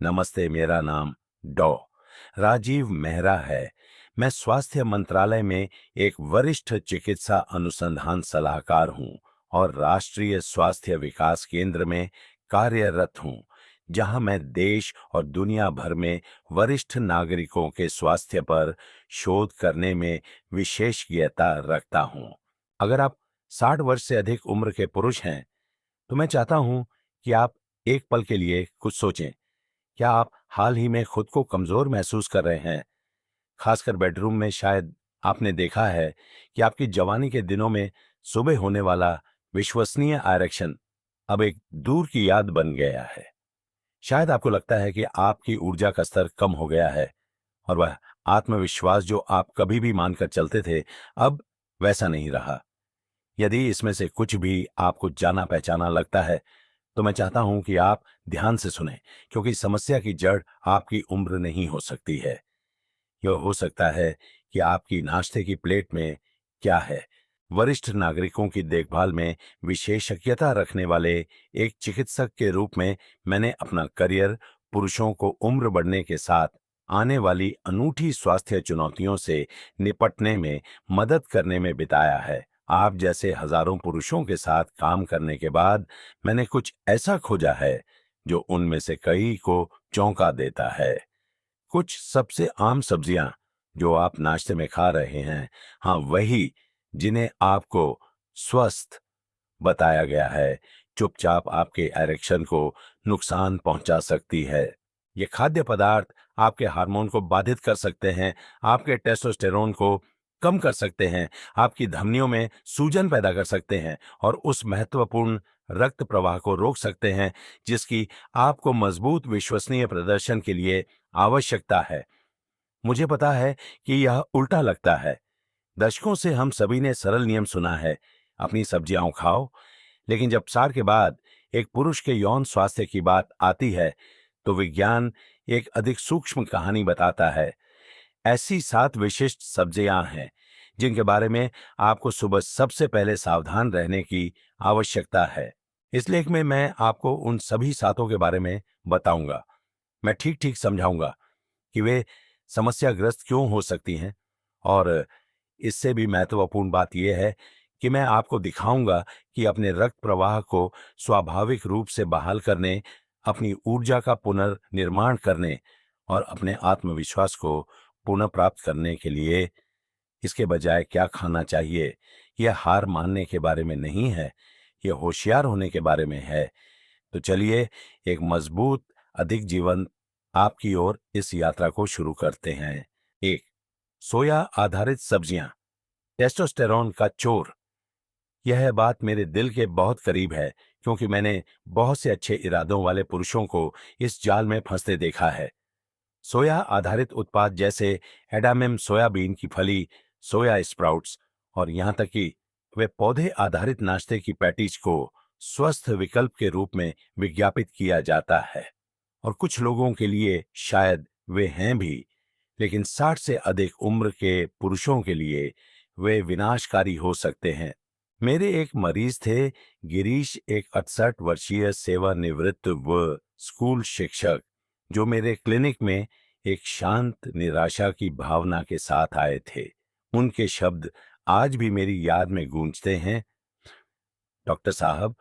नमस्ते, मेरा नाम डॉ. राजीव मेहरा है। मैं स्वास्थ्य मंत्रालय में एक वरिष्ठ चिकित्सा अनुसंधान सलाहकार हूँ और राष्ट्रीय स्वास्थ्य विकास केंद्र में कार्यरत हूँ, जहाँ मैं देश और दुनिया भर में वरिष्ठ नागरिकों के स्वास्थ्य पर शोध करने में विशेषज्ञता रखता हूँ। अगर आप 60 वर्ष से अधिक उम्र के पुरुष हैं, तो मैं चाहता हूँ कि आप एक पल के लिए कुछ सोचें। क्या आप हाल ही में खुद को कमजोर महसूस कर रहे हैं? खासकर बेडरूम में शायद आपने देखा है कि आपकी जवानी के दिनों में सुबह होने वाला विश्वसनीय आरक्षण अब एक दूर की याद बन गया है। शायद आपको लगता है कि आपकी ऊर्जा का स्तर कम हो गया है और वह आत्मविश्वास जो आप कभी भी मानकर चलते थे, अब वैसा नहीं रहा। यदि इसमें से कुछ भी आपको जाना पहचाना लगता है, तो मैं चाहता हूं कि आप ध्यान से सुनें, क्योंकि समस्या की जड़ आपकी उम्र नहीं हो सकती है। यह हो सकता है कि आपकी नाश्ते की प्लेट में क्या है। वरिष्ठ नागरिकों की देखभाल में विशेषज्ञता रखने वाले एक चिकित्सक के रूप में मैंने अपना करियर पुरुषों को उम्र बढ़ने के साथ आने वाली अनूठी स्वास्थ्य चुनौतियों से निपटने में मदद करने में बिताया है। आप जैसे हजारों पुरुषों के साथ काम करने के बाद मैंने कुछ ऐसा खोजा है जो उनमें से कई को चौंका देता है। कुछ सबसे आम सब्जियां जो आप नाश्ते में खा रहे हैं, हाँ वही जिन्हें आपको स्वस्थ बताया गया है, चुपचाप आपके एरेक्शन को नुकसान पहुंचा सकती है। ये खाद्य पदार्थ आपके हार्मोन को बाधित कर सकते हैं, आपके टेस्टोस्टेरोन को कम कर सकते हैं, आपकी धमनियों में सूजन पैदा कर सकते हैं और उस महत्वपूर्ण रक्त प्रवाह को रोक सकते हैं जिसकी आपको मजबूत विश्वसनीय प्रदर्शन के लिए आवश्यकता है। मुझे पता है कि यह उल्टा लगता है। दशकों से हम सभी ने सरल नियम सुना है, अपनी सब्जियां खाओ, लेकिन जब 60 के बाद एक पुरुष के यौन स्वास्थ्य की बात आती है, तो विज्ञान एक अधिक सूक्ष्म कहानी बताता है। ऐसी 7 विशिष्ट सब्जियां हैं जिनके बारे में आपको सुबह सबसे पहले सावधान रहने की आवश्यकता है। इस लेख में मैं आपको उन सभी सातों के बारे में बताऊंगा। मैं ठीक ठीक समझाऊंगा कि वे समस्याग्रस्त क्यों हो सकती हैं, और इससे भी महत्वपूर्ण बात यह है कि मैं आपको दिखाऊंगा कि अपने रक्त प्रवाह को स्वाभाविक रूप से बहाल करने, अपनी ऊर्जा का पुनर्निर्माण करने और अपने आत्मविश्वास को पुनः प्राप्त करने के लिए इसके बजाय क्या खाना चाहिए। यह हार मानने के बारे में नहीं है, यह होशियार होने के बारे में है। तो चलिए एक मजबूत, अधिक जीवन आपकी ओर इस यात्रा को शुरू करते हैं। एक, सोया आधारित सब्जियां, टेस्टोस्टेरोन का चोर। यह बात मेरे दिल के बहुत करीब है, क्योंकि मैंने बहुत से अच्छे इरादों वाले पुरुषों को इस जाल में फंसते देखा है। सोया आधारित उत्पाद जैसे एडामिम सोयाबीन की फली, सोया स्प्राउट्स और यहां तक कि वे पौधे आधारित नाश्ते की पैटीज को स्वस्थ विकल्प के रूप में विज्ञापित किया जाता है, और कुछ लोगों के लिए शायद वे हैं भी, लेकिन 60 से अधिक उम्र के पुरुषों के लिए वे विनाशकारी हो सकते हैं। मेरे एक मरीज थे, गिरीश, एक 68 वर्षीय सेवानिवृत्त व स्कूल शिक्षक, जो मेरे क्लिनिक में एक शांत निराशा की भावना के साथ आए थे। उनके शब्द आज भी मेरी याद में गूंजते हैं। डॉक्टर साहब,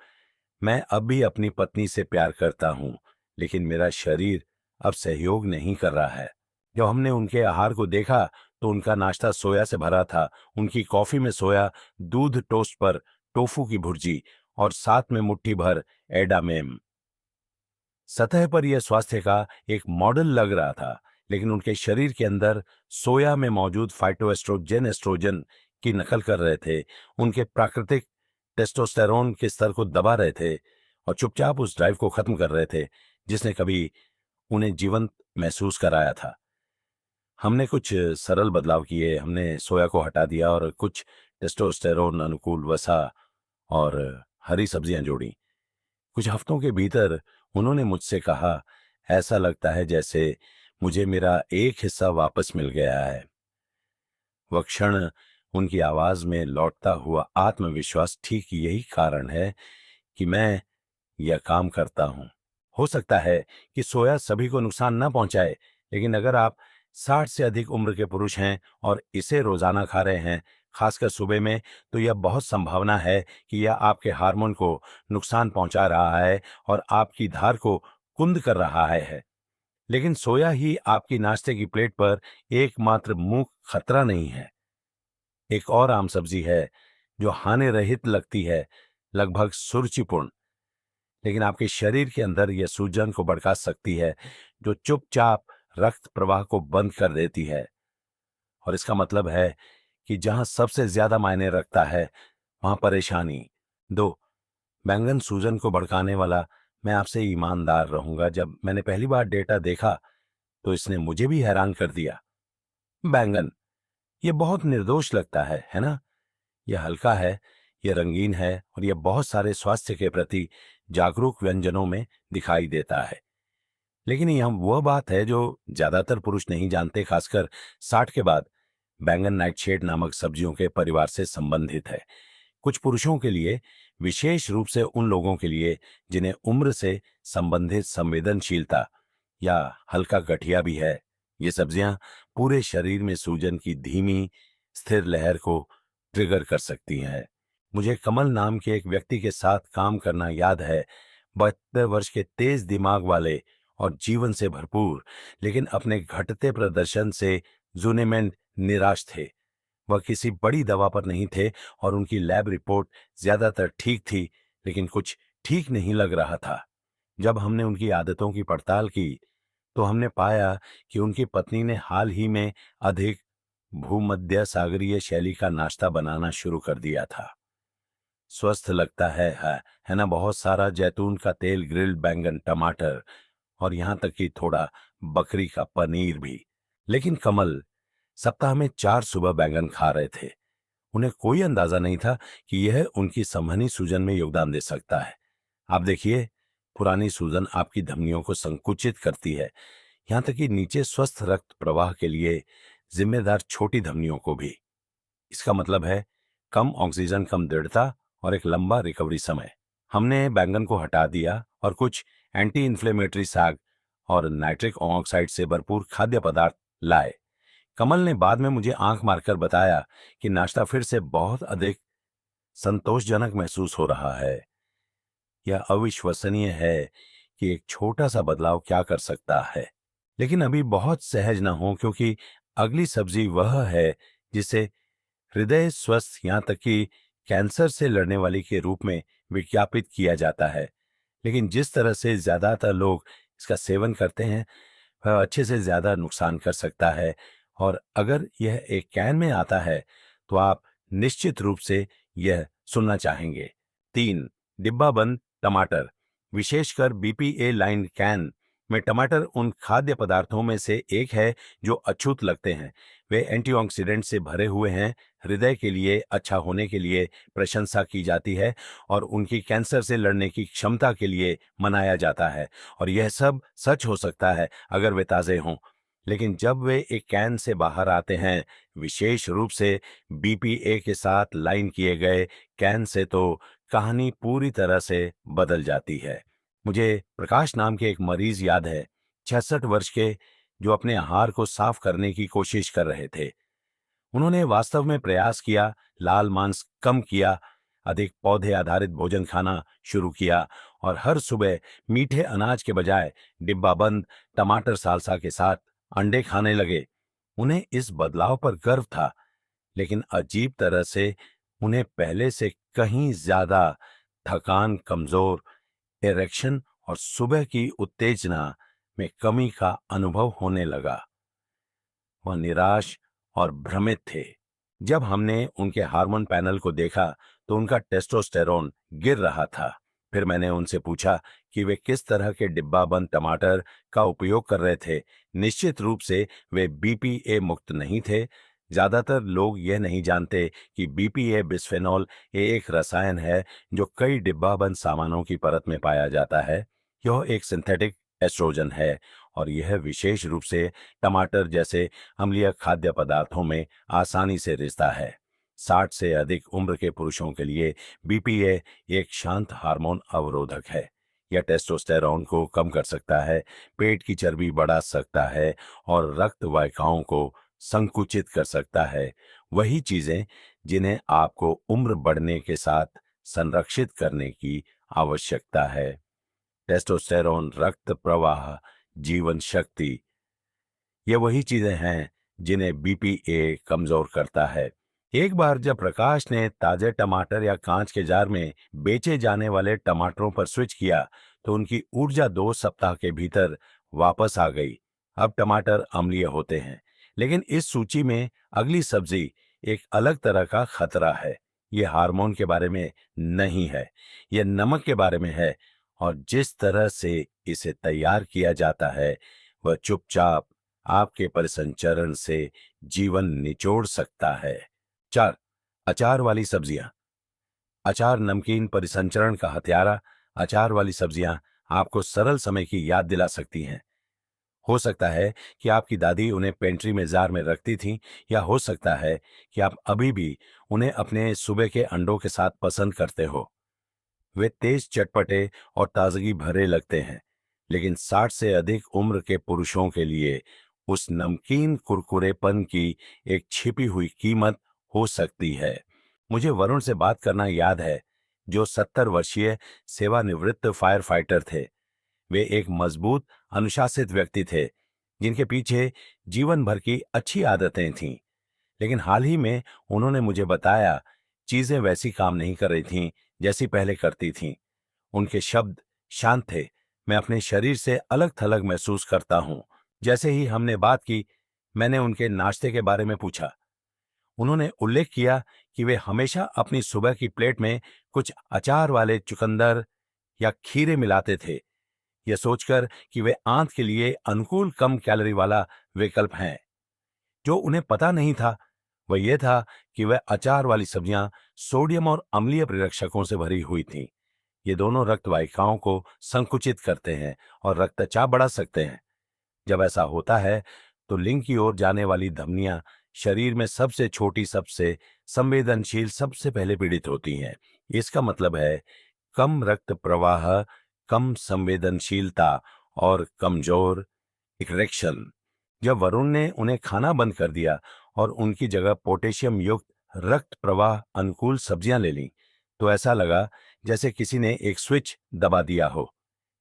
मैं अब भी अपनी पत्नी से प्यार करता हूं, लेकिन मेरा शरीर अब सहयोग नहीं कर रहा है। जब हमने उनके आहार को देखा तो उनका नाश्ता सोया से भरा था, उनकी कॉफी में सोया, दूध टोस्ट पर टोफू की भुर्जी और साथ में मुट्ठी भर एडामेम। सतह पर यह स्वास्थ्य का एक मॉडल लग रहा था, लेकिन उनके शरीर के अंदर सोया में मौजूद फाइटोएस्ट्रोजेन एस्ट्रोजन की नकल कर रहे थे, उनके प्राकृतिक टेस्टोस्टेरोन के स्तर को दबा रहे थे और चुपचाप उस ड्राइव को खत्म कर रहे थे जिसने कभी उन्हें जीवंत महसूस कराया था। हमने कुछ सरल बदलाव किए, हमने सोया को हटा दिया और कुछ टेस्टोस्टेरोन अनुकूल वसा और हरी सब्जियां जोड़ी। कुछ हफ्तों के भीतर उन्होंने मुझसे कहा, ऐसा लगता है जैसे मुझे मेरा एक हिस्सा वापस मिल गया है। वह क्षण, उनकी आवाज में लौटता हुआ आत्मविश्वास ठीक यही कारण है कि मैं यह काम करता हूं। हो सकता है कि सोया सभी को नुकसान न पहुंचाए, लेकिन अगर आप 60 से अधिक उम्र के पुरुष हैं और इसे रोजाना खा रहे हैं, खासकर सुबह में, तो यह बहुत संभावना है कि यह आपके हार्मोन को नुकसान पहुंचा रहा है और आपकी धार को कुंद कर रहा है। लेकिन सोया ही आपकी नाश्ते की प्लेट पर एकमात्र मुख्य खतरा नहीं है। एक और आम सब्जी है जो हानि रहित लगती है, लगभग सुरुचिपूर्ण, लेकिन आपके शरीर के अंदर यह सूजन को भड़का सकती है, जो चुपचाप रक्त प्रवाह को बंद कर देती है। और इसका मतलब है कि जहां सबसे ज्यादा मायने रखता है, वहां परेशानी। दो, बैंगन सूजन को भड़काने वाला। मैं आपसे ईमानदार रहूंगा, जब मैंने पहली बार डेटा देखा तो इसने मुझे भी हैरान कर दिया। बैंगन, ये बहुत निर्दोष लगता है ना? यह हल्का है, यह रंगीन है और यह बहुत सारे स्वास्थ्य के प्रति जागरूक व्यंजनों में दिखाई देता है। लेकिन यह वह बात है जो ज्यादातर पुरुष नहीं जानते, खासकर 60 के बाद। बैंगन नाइटशेड नामक सब्जियों के परिवार से संबंधित है। कुछ पुरुषों के लिए, विशेष रूप से उन लोगों के लिए जिन्हें उम्र से संबंधित संवेदनशीलता या हल्का गठिया भी है, ये सब्जियां पूरे शरीर में सूजन की धीमी स्थिर लहर को ट्रिगर कर सकती हैं। मुझे कमल नाम के एक व्यक्ति के साथ काम करना याद है। 72 वर्ष के तेज दिमाग वाले और जीवन से भरपूर, लेकिन अपने घटते प्रदर्शन से जूनेमेंट निराश थे। वह किसी बड़ी दवा पर नहीं थे और उनकी लैब रिपोर्ट ज्यादातर ठीक थी, लेकिन कुछ ठीक नहीं लग रहा था। जब हमने उनकी आदतों की पड़ताल की तो हमने पाया कि उनकी पत्नी ने हाल ही में अधिक भूमध्य सागरीय शैली का नाश्ता बनाना शुरू कर दिया था। स्वस्थ लगता है ना? बहुत सारा जैतून का तेल, ग्रिल्ड बैंगन, टमाटर और यहां तक कि थोड़ा बकरी का पनीर भी। लेकिन कमल सप्ताह में 4 सुबह बैंगन खा रहे थे। उन्हें कोई अंदाजा नहीं था कि यह उनकी संवहनी सूजन में योगदान दे सकता है। आप देखिए, पुरानी सूजन आपकी धमनियों को संकुचित करती है, यहां तक कि नीचे स्वस्थ रक्त प्रवाह के लिए जिम्मेदार छोटी धमनियों को भी। इसका मतलब है कम ऑक्सीजन, कम दृढ़ता और एक लंबा रिकवरी समय। हमने बैंगन को हटा दिया और कुछ एंटी इन्फ्लेमेटरी साग और नाइट्रिक ऑक्साइड से भरपूर खाद्य पदार्थ लाए। कमल ने बाद में मुझे आंख मारकर बताया कि नाश्ता फिर से बहुत अधिक संतोषजनक महसूस हो रहा है। यह अविश्वसनीय है कि एक छोटा सा बदलाव क्या कर सकता है। लेकिन अभी बहुत सहज न हो, क्योंकि अगली सब्जी वह है जिसे हृदय स्वस्थ, यहां तक कि कैंसर से लड़ने वाली के रूप में विज्ञापित किया जाता है। लेकिन जिस तरह से ज्यादातर लोग इसका सेवन करते हैं, वह अच्छे से ज्यादा नुकसान कर सकता है। और अगर यह एक कैन में आता है तो आप निश्चित रूप से यह सुनना चाहेंगे। 3, डिब्बा बंद टमाटर। विशेषकर बीपीए लाइन कैन में टमाटर उन खाद्य पदार्थों में से एक है जो अछूत लगते हैं। वे एंटीऑक्सीडेंट से भरे हुए हैं, हृदय के लिए अच्छा होने के लिए प्रशंसा की जाती है और उनकी कैंसर से लड़ने की क्षमता के लिए मनाया जाता है। और यह सब सच हो सकता है अगर वे ताजे हों, लेकिन जब वे एक कैन से बाहर आते हैं, विशेष रूप से बीपीए के साथ लाइन किए गए कैन से, तो कहानी पूरी तरह से बदल जाती है। मुझे प्रकाश नाम के एक मरीज याद है, 66 वर्ष के, जो अपने आहार को साफ करने की कोशिश कर रहे थे। उन्होंने वास्तव में प्रयास किया, लाल मांस कम किया, अधिक पौधे आधारित भोजन खाना शुरू किया और हर सुबह मीठे अनाज के बजाय डिब्बा बंद टमाटर साल्सा के साथ अंडे खाने लगे। उन्हें इस बदलाव पर गर्व था, लेकिन अजीब तरह से उन्हें पहले से कहीं ज्यादा थकान, कमजोर, इरेक्शन और सुबह की उत्तेजना में कमी का अनुभव होने लगा। वह निराश और भ्रमित थे। जब हमने उनके हार्मोन पैनल को देखा तो उनका टेस्टोस्टेरोन गिर रहा था। फिर मैंने उनसे पूछा कि वे किस तरह के डिब्बा बंद टमाटर का उपयोग कर रहे थे। निश्चित रूप से वे बीपीए मुक्त नहीं थे। ज्यादातर लोग यह नहीं जानते कि बीपीए बिस्फेनॉल एक रसायन है जो कई डिब्बाबंद सामानों की परत में पाया जाता है। यह एक सिंथेटिक एस्ट्रोजन है और यह विशेष रूप से टमाटर जैसे अम्लीय खाद्य पदार्थों में आसानी से रिश्ता है। 60 से अधिक उम्र के पुरुषों के लिए बीपीए एक शांत हार्मोन अवरोधक है। यह टेस्टोस्टेरोन को कम कर सकता है, पेट की चर्बी बढ़ा सकता है और रक्त वाहिकाओं को संकुचित कर सकता है। वही चीजें जिन्हें आपको उम्र बढ़ने के साथ संरक्षित करने की आवश्यकता है। टेस्टोस्टेरोन, रक्त प्रवाह, जीवन शक्ति, ये वही चीजें हैं जिन्हें बीपीए कमजोर करता है। एक बार जब प्रकाश ने ताजे टमाटर या कांच के जार में बेचे जाने वाले टमाटरों पर स्विच किया, तो उनकी ऊर्जा 2 सप्ताह के भीतर वापस आ गई। अब टमाटर अम्लीय होते हैं, लेकिन इस सूची में अगली सब्जी एक अलग तरह का खतरा है। ये हार्मोन के बारे में नहीं है, यह नमक के बारे में है, और जिस तरह से इसे तैयार किया जाता है वह चुपचाप आपके परिसंचरण से जीवन निचोड़ सकता है। 4. अचार वाली सब्जियां। अचार नमकीन परिसंचरण का हत्यारा। अचार वाली सब्जियां आपको सरल समय की याद दिला सकती हैं। हो सकता है कि आपकी दादी उन्हें पेंट्री में जार में रखती थीं, या हो सकता है कि आप अभी भी उन्हें अपने सुबह के अंडों के साथ पसंद करते हो। वे तेज, चटपटे और ताजगी भरे लगते हैं, लेकिन 60 से अधिक उम्र के पुरुषों के लिए उस नमकीन कुरकुरेपन की एक छिपी हुई कीमत हो सकती है। मुझे वरुण से बात करना याद है, जो 70 वर्षीय सेवानिवृत्त फायर फाइटर थे। वे एक मजबूत, अनुशासित व्यक्ति थे, जिनके पीछे जीवन भर की अच्छी आदतें थीं। लेकिन हाल ही में उन्होंने मुझे बताया, चीजें वैसी काम नहीं कर रही थीं जैसी पहले करती थीं। उनके शब्द शांत थे। मैं अपने शरीर से अलग थलग महसूस करता हूं। जैसे ही हमने बात की, मैंने उनके नाश्ते के बारे में पूछा। उन्होंने उल्लेख किया कि वे हमेशा अपनी सुबह की प्लेट में कुछ अचार वाले चुकंदर या खीरे मिलाते थे, यह सोचकर कि वे आंत के लिए अनुकूल, कम कैलोरी वाला विकल्प हैं। जो उन्हें पता नहीं था वह यह था कि वह अचार वाली सब्जियां सोडियम और अम्लीय प्रेरक्षकों से भरी हुई थीं। ये दोनों रक्त वाहिकाओं को संकुचित करते हैं और रक्तचाप बढ़ा सकते हैं। जब ऐसा होता है तो लिंग की ओर जाने वाली धमनियां शरीर में सबसे छोटी, सबसे संवेदनशील, सबसे पहले पीड़ित होती हैं। इसका मतलब है कम रक्त प्रवाह, कम संवेदनशीलता और कमजोर इरेक्शन। जब वरुण ने उन्हें खाना बंद कर दिया और उनकी जगह पोटेशियम युक्त, रक्त प्रवाह अनुकूल सब्जियां ले लीं, तो ऐसा लगा जैसे किसी ने एक स्विच दबा दिया हो।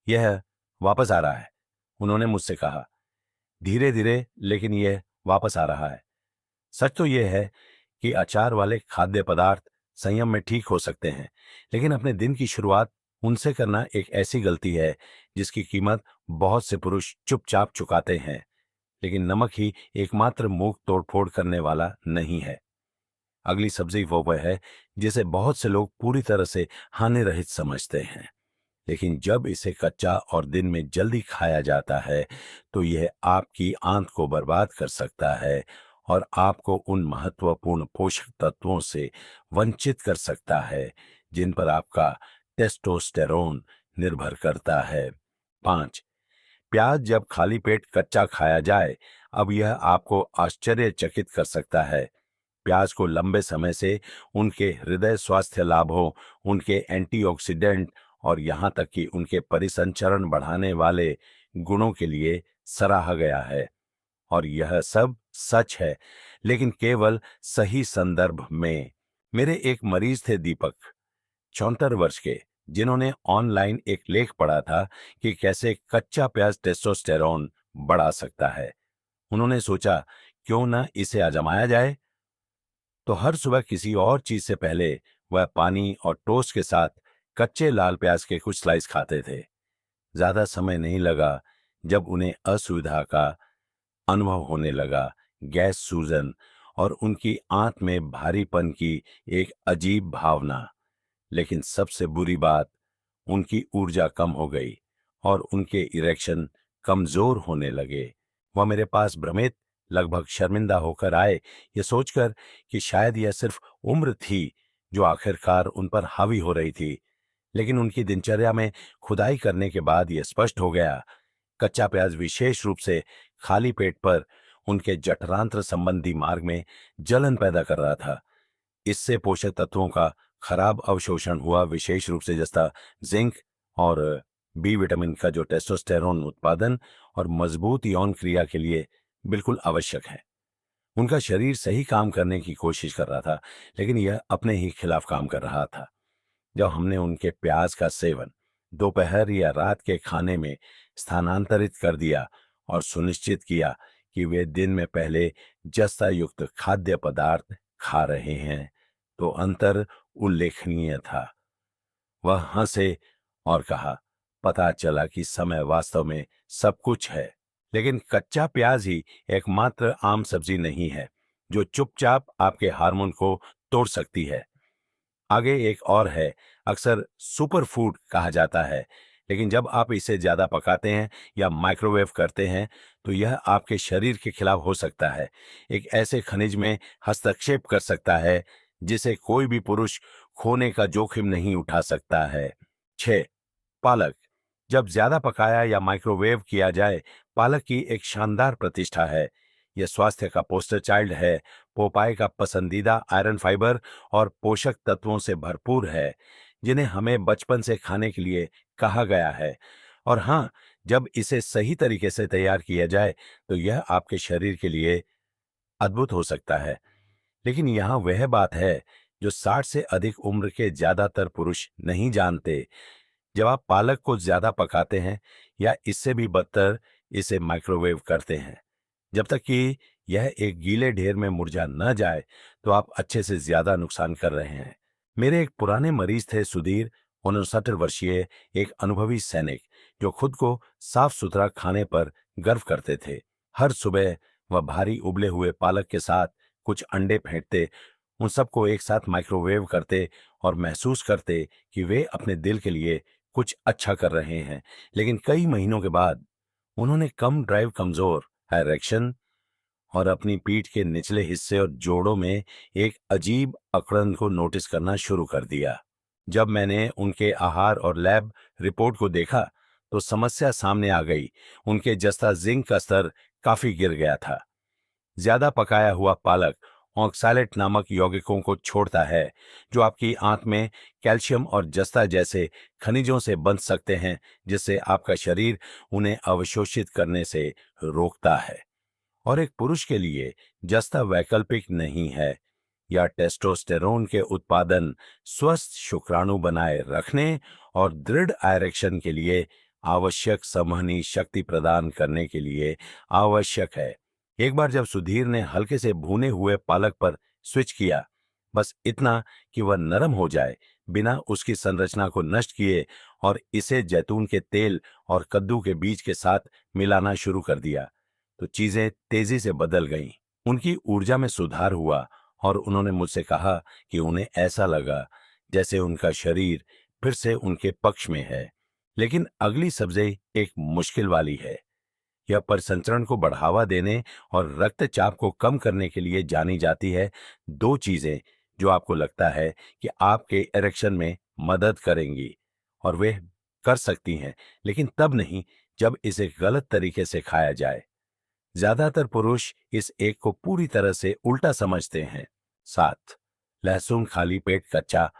यह वापस आ रहा है, उन्होंने मुझसे कहा। धीरे धीरे, लेकिन यह वापस आ रहा है। सच तो यह है कि अचार वाले खाद्य पदार्थ संयम में ठीक हो सकते हैं, लेकिन अपने दिन की शुरुआत उनसे करना एक ऐसी गलती है जिसकी कीमत बहुत से पुरुष चुपचाप चुकाते हैं। लेकिन नमक ही एकमात्र मुंह तोड़फोड़ करने वाला नहीं है। अगली सब्जी वो है जिसे बहुत से लोग पूरी तरह से हानि रहित समझते हैं, लेकिन जब इसे कच्चा और दिन में जल्दी खाया जाता है तो यह आपकी आंत को बर्बाद कर सकता है और आपको उन महत्वपूर्ण पोषक तत्वों से वंचित कर सकता है जिन पर आपका टेस्टोस्टेरोन निर्भर करता है। 5. प्याज जब खाली पेट कच्चा खाया जाए, अब यह आपको आश्चर्यचकित कर सकता है। प्याज को लंबे समय से उनके हृदय स्वास्थ्य लाभों, उनके एंटीऑक्सीडेंट और यहां तक कि उनके परिसंचरण बढ़ाने वाले गुणों के लिए सराहा गया है। और यह सब सच है, लेकिन केवल सही संदर्भ में। मेरे एक मरीज थे, दीपक, 74 वर्ष के, जिन्होंने ऑनलाइन एक लेख पढ़ा था कि कैसे कच्चा प्याज टेस्टोस्टेरोन बढ़ा सकता है। उन्होंने सोचा, क्यों न इसे आजमाया जाए। तो हर सुबह किसी और चीज से पहले वह पानी और टोस्ट के साथ कच्चे लाल प्याज के कुछ स्लाइस खाते थे। ज्यादा समय नहीं लगा जब उन्हें असुविधा का अनुभव होने लगा, गैस, सूजन और उनकी आंत में भारीपन की एक अजीब भावना। लेकिन सबसे बुरी बात, उनकी ऊर्जा कम हो गई और उनके इरेक्शन कमजोर होने लगे। वह मेरे पास भ्रमित, लगभग शर्मिंदा होकर आए, ये सोचकर कि शायद यह सिर्फ उम्र थी जो आखिरकार उन पर हावी हो रही थी। लेकिन उनकी दिनचर्या में खुदाई करने के बाद यह स्पष्ट हो गया, कच्चा प्याज विशेष रूप से खाली पेट पर उनके जठरांत्र संबंधी मार्ग में जलन पैदा कर रहा था। इससे पोषक तत्वों का खराब अवशोषण हुआ, विशेष रूप से जस्ता, जिंक और बी विटामिन का जो टेस्टोस्टेरोन उत्पादन और मजबूत यौन क्रिया के लिए बिल्कुल आवश्यक है। उनका शरीर सही काम करने की कोशिश कर रहा था, लेकिन यह अपने ही खिलाफ काम कर रहा था। जब हमने उनके प्याज का सेवन दोपहर या रात के खाने में स्थानांतरित कर दिया और सुनिश्चित किया कि वे दिन में पहले जस्ता युक्त खाद्य पदार्थ खा रहे हैं, तो अंतर उल्लेखनीय था। वह हंसे और कहा, पता चला कि समय वास्तव में सब कुछ है, लेकिन कच्चा प्याज ही एकमात्र आम सब्जी नहीं है जो चुपचाप आपके हार्मोन को तोड़ सकती है। आगे एक और है, अक्सर सुपर फूड कहा जाता है, लेकिन जब आप इसे ज्यादा पकाते हैं या माइक्रोवेव करते हैं तो यह आपके शरीर के खिलाफ हो सकता है। एक ऐसे खनिज में हस्तक्षेप कर सकता है जिसे कोई भी पुरुष खोने का जोखिम नहीं उठा सकता है। 6. पालक। जब ज्यादा पकाया या माइक्रोवेव किया जाए, पालक की एक शानदार प्रतिष्ठा है। यह स्वास्थ्य का पोस्टर चाइल्ड है। पोपाय का पसंदीदा आयरन फाइबर और पोषक तत्वों से भरपूर है जिन्हें हमें बचपन से खाने के लिए कहा गया है। और हाँ, जब इसे सही तरीके से तैयार किया जाए तो यह आपके शरीर के लिए अद्भुत हो सकता है। लेकिन यहाँ वह बात है जो 60 से अधिक उम्र के ज्यादातर पुरुष नहीं जानते। जब आप पालक को ज्यादा पकाते हैं या इससे भी बदतर इसे माइक्रोवेव करते हैं, जब तक कि यह एक गीले ढेर में मुरझा न जाए, तो आप अच्छे से ज्यादा नुकसान कर रहे हैं। मेरे एक पुराने मरीज थे सुधीर, 69 वर्षीय, एक अनुभवी सैनिक जो खुद को साफ सुथरा खाने पर गर्व करते थे। हर सुबह वह भारी उबले हुए पालक के साथ कुछ अंडे फेंटते, उन सबको एक साथ माइक्रोवेव करते और महसूस करते कि वे अपने दिल के लिए कुछ अच्छा कर रहे हैं। लेकिन कई महीनों के बाद उन्होंने कम ड्राइव, कमजोर इरेक्शन और अपनी पीठ के निचले हिस्से और जोड़ों में एक अजीब अकड़न को नोटिस करना शुरू कर दिया। जब मैंने उनके आहार और लैब रिपोर्ट को देखा तो समस्या सामने आ गई। उनके जस्ता जिंक का स्तर काफी गिर गया था। ज्यादा पकाया हुआ पालक ऑक्सैलेट नामक यौगिकों को छोड़ता है जो आपकी आंत में कैल्शियम और जस्ता जैसे खनिजों से बंध सकते हैं, जिससे आपका शरीर उन्हें अवशोषित करने से रोकता है। और एक पुरुष के लिए जस्ता वैकल्पिक नहीं है। यह टेस्टोस्टेरोन के उत्पादन, स्वस्थ शुक्राणु बनाए रखने और दृढ़ इरेक्शन के लिए आवश्यक संवहनी शक्ति प्रदान करने के लिए आवश्यक है। एक बार जब सुधीर ने हल्के से भुने हुए पालक पर स्विच किया, बस इतना कि वह नरम हो जाए, बिना उसकी संरचना को नष्ट किए, और इसे जैतून के तेल और कद्दू के बीज के साथ मिलाना शुरू कर दिया, तो चीजें तेजी से बदल गईं। उनकी ऊर्जा में सुधार हुआ और उन्होंने मुझसे कहा कि उन्हें ऐसा लगा जैसे उनका शरीर फिर से उनके पक्ष में है। लेकिन अगली सब्जी एक मुश्किल वाली है। यह परिसंचरण को बढ़ावा देने और रक्तचाप को कम करने के लिए जानी जाती है। दो चीजें जो आपको लगता है कि आपके इरेक्शन में मदद करेंगी, और वे कर सकती हैं, लेकिन तब नहीं जब इसे गलत तरीके से खाया जाए। ज्यादातर पुरुष इस एक को पूरी तरह से उल्टा समझते हैं। 7. लहसुन खाली पेट कच्चा।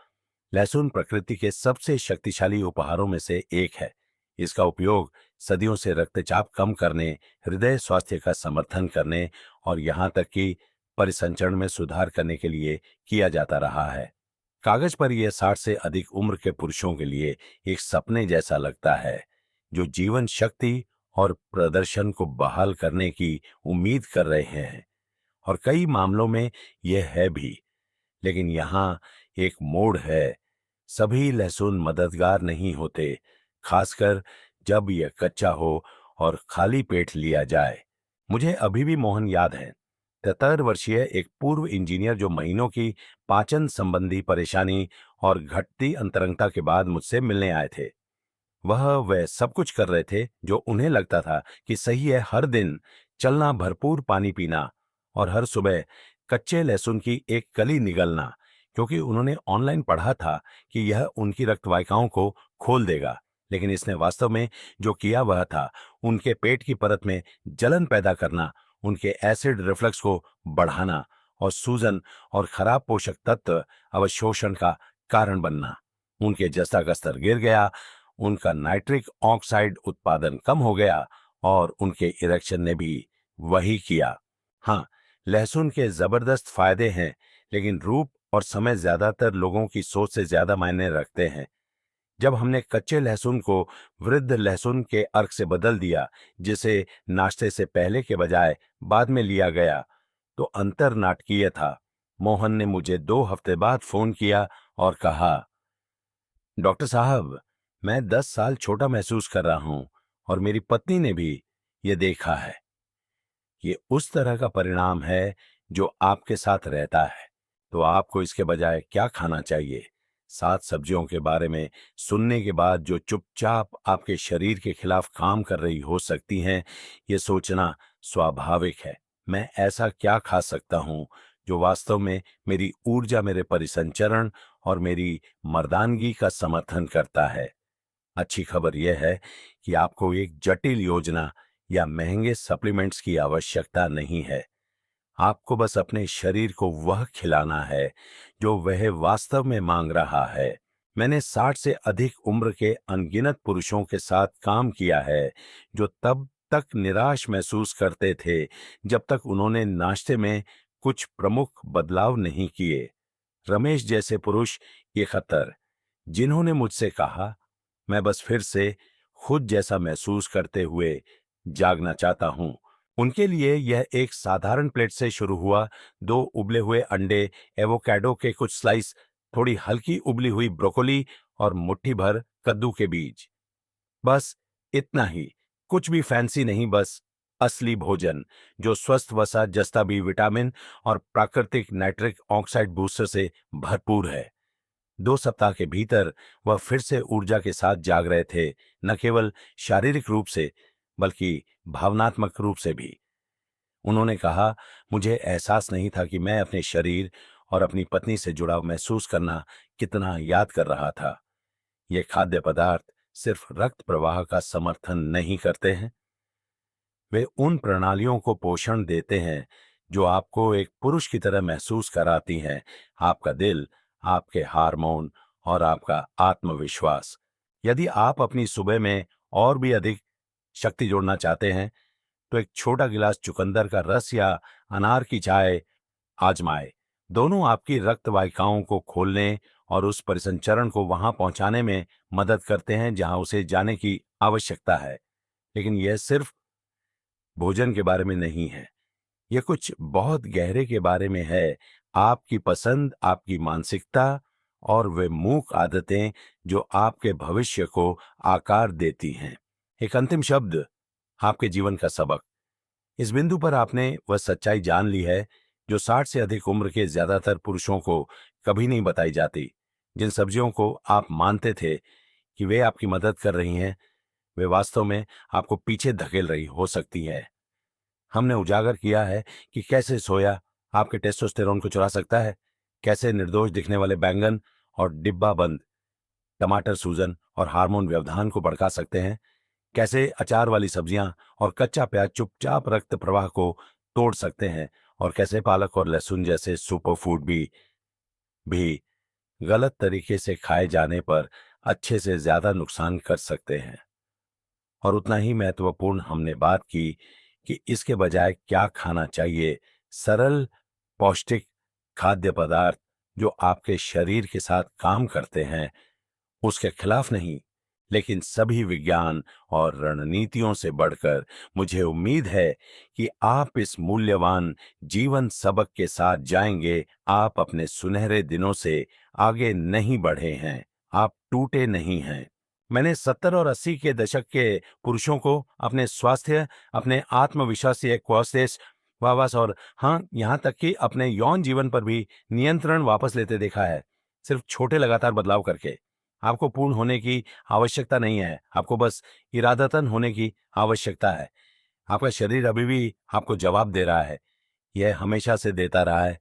लहसुन प्रकृति के सबसे शक्तिशाली उपहारों में से एक है। इसका उपयोग सदियों से रक्तचाप कम करने, हृदय स्वास्थ्य का समर्थन करने और यहां तक कि परिसंचरण में सुधार करने के लिए किया जाता रहा है। कागज पर यह 60 से अधिक उम्र के पुरुषों के लिए एक सपने जैसा लगता है, जो जीवन शक्ति और प्रदर्शन को बहाल करने की उम्मीद कर रहे हैं, और कई मामलों में यह है भी। लेकिन यहाँ एक मोड़ है। सभी लहसुन मददगार नहीं होते, खासकर जब यह कच्चा हो और खाली पेट लिया जाए। मुझे अभी भी मोहन याद है, 73 वर्षीय एक पूर्व इंजीनियर जो महीनों की पाचन संबंधी परेशानी और घटती अंतरंगता के बाद मुझसे मिलने आए थे। वह सब कुछ कर रहे थे जो उन्हें लगता था कि सही है। हर दिन चलना, भरपूर पानी पीना और हर सुबह कच्चे लहसुन की एक कली निगलना, क्योंकि उन्होंने ऑनलाइन पढ़ा था कि यह उनकी रक्तवाहिकाओं को खोल देगा। लेकिन इसने वास्तव में जो किया वह था उनके पेट की परत में जलन पैदा करना, उनके एसिड रिफ्लक्स को बढ़ाना और सूजन और खराब पोषक तत्व अवशोषण का कारण बनना। उनके जस्ता का स्तर गिर गया, उनका नाइट्रिक ऑक्साइड उत्पादन कम हो गया और उनके इरेक्शन ने भी वही किया। हाँ, लहसुन के जबरदस्त फायदे हैं, लेकिन रूप और समय ज्यादातर लोगों की सोच से ज्यादा मायने रखते हैं। जब हमने कच्चे लहसुन को वृद्ध लहसुन के अर्क से बदल दिया, जिसे नाश्ते से पहले के बजाय बाद में लिया गया, तो अंतर नाटकीय था। मोहन ने मुझे 2 हफ्ते बाद फोन किया और कहा, डॉक्टर साहब, मैं 10 साल छोटा महसूस कर रहा हूं और मेरी पत्नी ने भी ये देखा है। ये उस तरह का परिणाम है जो आपके साथ रहता है। तो आपको इसके बजाय क्या खाना चाहिए? 7 सब्जियों के बारे में सुनने के बाद जो चुपचाप आपके शरीर के खिलाफ काम कर रही हो सकती हैं, ये सोचना स्वाभाविक है। मैं ऐसा क्या खा सकता हूं जो वास्तव में मेरी ऊर्जा, मेरे परिसंचरण और मेरी मर्दानगी का समर्थन करता है? अच्छी खबर यह है कि आपको एक जटिल योजना या महंगे सप्लीमेंट्स की आवश्यकता नहीं है। आपको बस अपने शरीर को वह खिलाना है जो वह वास्तव में मांग रहा है। मैंने 60 से अधिक उम्र के अनगिनत पुरुषों के साथ काम किया है जो तब तक निराश महसूस करते थे जब तक उन्होंने नाश्ते में कुछ प्रमुख बदलाव नहीं किए। रमेश जैसे पुरुष ये खतर, जिन्होंने मुझसे कहा, मैं बस फिर से खुद जैसा महसूस करते हुए जागना चाहता हूं, उनके लिए यह एक साधारण प्लेट से शुरू हुआ। 2 उबले हुए अंडे, एवोकाडो के कुछ स्लाइस, थोड़ी हल्की उबली हुई ब्रोकोली और मुट्ठी भर कद्दू के बीज। बस इतना ही, कुछ भी फैंसी नहीं, बस असली भोजन जो स्वस्थ वसा, जस्ता बी विटामिन और प्राकृतिक नाइट्रिक ऑक्साइड बूस्टर से भरपूर है। 2 सप्ताह के भीतर वह फिर से ऊर्जा के साथ जाग रहे थे, न केवल शारीरिक रूप से बल्कि भावनात्मक रूप से भी। उन्होंने कहा, मुझे एहसास नहीं था कि मैं अपने शरीर और अपनी पत्नी से जुड़ाव महसूस करना कितना याद कर रहा था। ये खाद्य पदार्थ सिर्फ रक्त प्रवाह का समर्थन नहीं करते हैं, वे उन प्रणालियों को पोषण देते हैं जो आपको एक पुरुष की तरह महसूस कराती हैं। आपका दिल, आपके हार्मोन और आपका आत्मविश्वास। यदि आप अपनी सुबह में और भी अधिक शक्ति जोड़ना चाहते हैं, तो एक छोटा गिलास चुकंदर का रस या अनार की चाय आजमाएं। दोनों आपकी रक्त वाहिकाओं को खोलने और उस परिसंचरण को वहां पहुंचाने में मदद करते हैं जहां उसे जाने की आवश्यकता है। लेकिन यह सिर्फ भोजन के बारे में नहीं है, यह कुछ बहुत गहरे के बारे में है। आपकी पसंद, आपकी मानसिकता और वे मूक आदतें जो आपके भविष्य को आकार देती हैं। एक अंतिम शब्द, आपके जीवन का सबक। इस बिंदु पर आपने वह सच्चाई जान ली है जो 60 से अधिक उम्र के ज्यादातर पुरुषों को कभी नहीं बताई जाती। जिन सब्जियों को आप मानते थे कि वे आपकी मदद कर रही हैं, वे वास्तव में आपको पीछे धकेल रही हो सकती हैं। हमने उजागर किया है कि कैसे सोया आपके टेस्टोस्टेरोन को चुरा सकता है, कैसे निर्दोष दिखने वाले बैंगन और डिब्बा बंद टमाटर सूजन और हार्मोन व्यवधान को भड़का सकते हैं, कैसे अचार वाली सब्जियां और कच्चा प्याज चुपचाप रक्त प्रवाह को तोड़ सकते हैं, और कैसे पालक और लहसुन जैसे सुपर फूड भी गलत तरीके से खाए जाने पर अच्छे से ज्यादा नुकसान कर सकते हैं। और उतना ही महत्वपूर्ण हमने बात की कि इसके बजाय क्या खाना चाहिए। सरल, पौष्टिक खाद्य पदार्थ जो आपके शरीर के साथ काम करते हैं, उसके खिलाफ नहीं, लेकिन सभी विज्ञान और रणनीतियों से बढ़कर मुझे उम्मीद है कि आप इस मूल्यवान जीवन सबक के साथ जाएंगे। आप अपने सुनहरे दिनों से आगे नहीं बढ़े हैं, आप टूटे नहीं हैं। मैंने 70 और 80 के दशक के पुरुषों को अपने स्वास्थ्य, अपने आत्मविश्वास से क्वासेस वावास और हाँ, यहां तक कि अपने यौन जीवन पर भी नियंत्रण वापस लेते देखा है, सिर्फ छोटे लगातार बदलाव करके। आपको पूर्ण होने की आवश्यकता नहीं है, आपको बस इरादतन होने की आवश्यकता है। आपका शरीर अभी भी आपको जवाब दे रहा है, यह हमेशा से देता रहा है।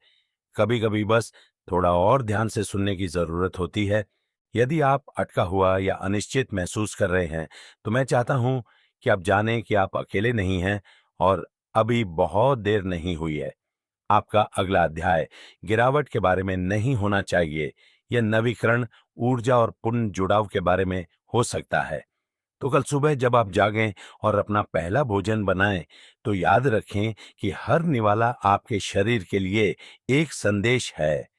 कभी कभी बस थोड़ा और ध्यान से सुनने की जरूरत होती है। यदि आप अटका हुआ या अनिश्चित महसूस कर रहे हैं, तो मैं चाहता हूं कि आप जानें कि आप अकेले नहीं हैं और अभी बहुत देर नहीं हुई है। आपका अगला अध्याय गिरावट के बारे में नहीं होना चाहिए, यह नवीकरण, ऊर्जा और पुनः जुड़ाव के बारे में हो सकता है। तो कल सुबह जब आप जागें और अपना पहला भोजन बनाएं, तो याद रखें कि हर निवाला आपके शरीर के लिए एक संदेश है।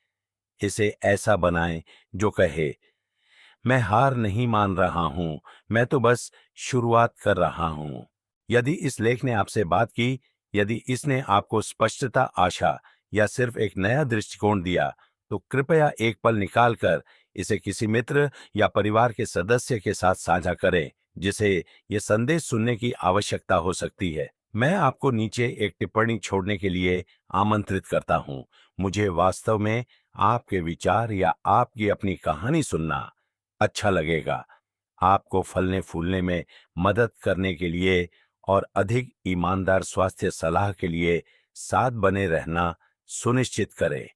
इसे ऐसा बनाएं जो कहे, मैं हार नहीं मान रहा हूं, मैं तो बस शुरुआत कर रहा हूं। यदि इस लेख ने आपसे बात की, यदि इसने आपको स्पष्टता, आशा या सिर्फ एक नया दृष्टिकोण दिया, तो कृपया एक पल निकालकर इसे किसी मित्र या परिवार के सदस्य के साथ साझा करें, जिसे ये संदेश सुनने की आवश्यकता हो सकती है। मैं आपको नीचे एक टिप्पणी छोड़ने के लिए आमंत्रित करता हूं। मुझे वास्तव में आपके विचार या आपकी अपनी कहानी सुनना अच्छा लगेगा। आपको फलने फूलने में मदद करने के लिए और अधिक ईमानदार स्वास्थ्य सलाह के लिए साथ बने रहना सुनिश्चित करें।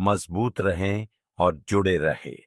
मजबूत रहें और जुड़े रहें।